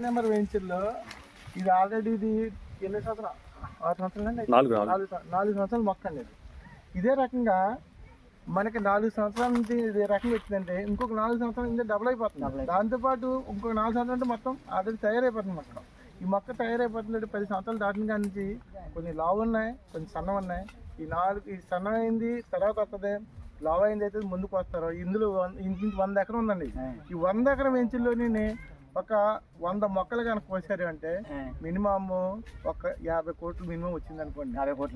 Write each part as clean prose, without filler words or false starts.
Number వెంచర్లో ఇది already ఇది ఎన్ని సంవత్సరాలు 6 సంవత్సరాలు అండి 4 సంవత్సరాలు మొక్క అండి ఇదే రకంగా మనకి 4 సంవత్సరాల నుంచి ఇదే రకంగా వచ్చిందంటే ఇంకొక 4 సంవత్సరాల నుంచి డబుల్ అయిపోతుంది. దాంతోపాటు ఇంకొక 4 సంవత్సరాలు అంటే మొత్తం ఆల్రెడీ తయారైపోతుంది మొక్క. ఈ మొక్క తయారైపోతుంది 10 సంవత్సరాలు దాటిన కాడి నుంచి కొన్ని లావు ఉన్నాయి, కొన్ని సన్నం ఉన్నాయి. ఈ సన్నం అయింది తర్వాత వస్తుంది, లావు అయింది అయితే ముందుకు వస్తారు. ఇందులో ఇంటి 100 ఎకరం ఉందండి. ఈ 100 ఎకరం వెంచుల్లోని ఒక 100 మొక్కలు కనుక కోసారు అంటే మినిమమ్ ఒక 50 కోట్లు మినిమం వచ్చింది అనుకోండి.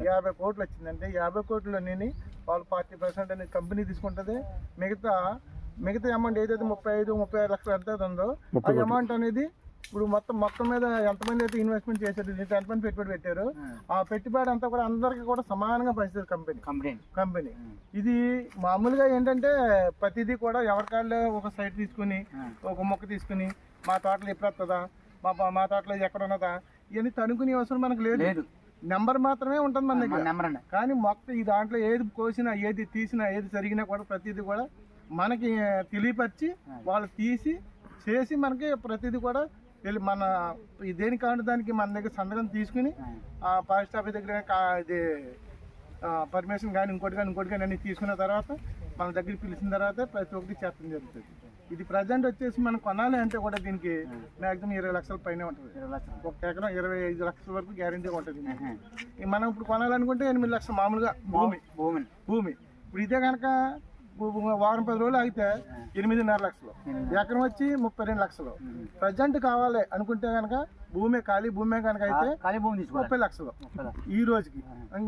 50 కోట్లు వచ్చిందంటే 50 కోట్లలోని వాళ్ళు 40% అనేది కంపెనీ తీసుకుంటుంది. మిగతా అమౌంట్ ఏదైతే 35-36 లక్షలు ఎంత ఉందో ఆ అమౌంట్ అనేది ఇప్పుడు మొత్తం మీద ఎంతమంది అయితే ఇన్వెస్ట్మెంట్ చేశారు, ఎంతమంది పెట్టుబడి పెట్టారు, ఆ పెట్టుబడి అంతా కూడా అందరికీ కూడా సమానంగా పంచుతుంది కంపెనీ. ఇది మామూలుగా ఏంటంటే ప్రతిదీ కూడా ఎవరికాళ్ళు ఒక సైట్ తీసుకుని ఒక మొక్క తీసుకుని మా తోటలో ఎప్పుడు వస్తుందా, మా తోటలో ఎక్కడ ఉన్నదా ఇవన్నీ తనుకునే అవసరం మనకు లేదు. నెంబర్ మాత్రమే ఉంటుంది మన దగ్గర. కానీ మొక్క ఈ దాంట్లో ఏది కోసినా ఏది తీసినా ఏది జరిగినా కూడా ప్రతిదీ కూడా మనకి తెలియపరిచి వాళ్ళు తీసి చేసి మనకి ప్రతిదీ కూడా మన దేనికి కావాలి దానికి మన దగ్గర సంతకం తీసుకుని ఫారెస్ట్ ఆఫీస్ దగ్గర ఇది పర్మిషన్ కానీ ఇంకోటి కానీ అన్ని తీసుకున్న తర్వాత మన దగ్గర పిలిచిన తర్వాత ప్రతి ఒక్కటి చేర్చడం జరుగుతుంది. ఇది ప్రజెంట్ వచ్చేసి మనం కొనాలి అంటే కూడా దీనికి మ్యాక్సిమం 20 లక్షల పైన ఉంటుంది. ఒక ఎకరం 25 లక్షల వరకు గ్యారెంటీగా ఉంటుంది. మనం ఇప్పుడు కొనాలనుకుంటే 8 లక్షలు మామూలుగా భూమి. ఇప్పుడు ఇదే కనుక వారం 10 రోజులు అయితే 8.5 లక్షలు, ఎకరం వచ్చి 32 లక్షలు. ప్రజెంట్ కావాలి అనుకుంటే కనుక ఖాళీ భూమే కనుక అయితే 30 లక్షలు ఈ రోజుకి.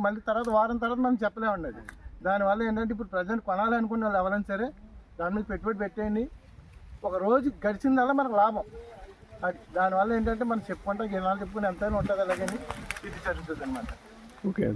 మళ్ళీ తర్వాత వారం తర్వాత మనం చెప్పలేమండి. అది దానివల్ల ఏంటంటే ఇప్పుడు ప్రజెంట్ కొనాలి అనుకున్న వాళ్ళు ఎవరైనా సరే దాని మీద పెట్టుబడి పెట్టేయండి. ఒక రోజు గడిచిందల్లా మనకు లాభం. అది దానివల్ల ఏంటంటే మనం చెప్పుకుంటే జనాలు చెప్పుకుని ఎంతైనా ఉంటుంది. అలాగని ఇది జరుగుతుంది అన్నమాట. ఓకే.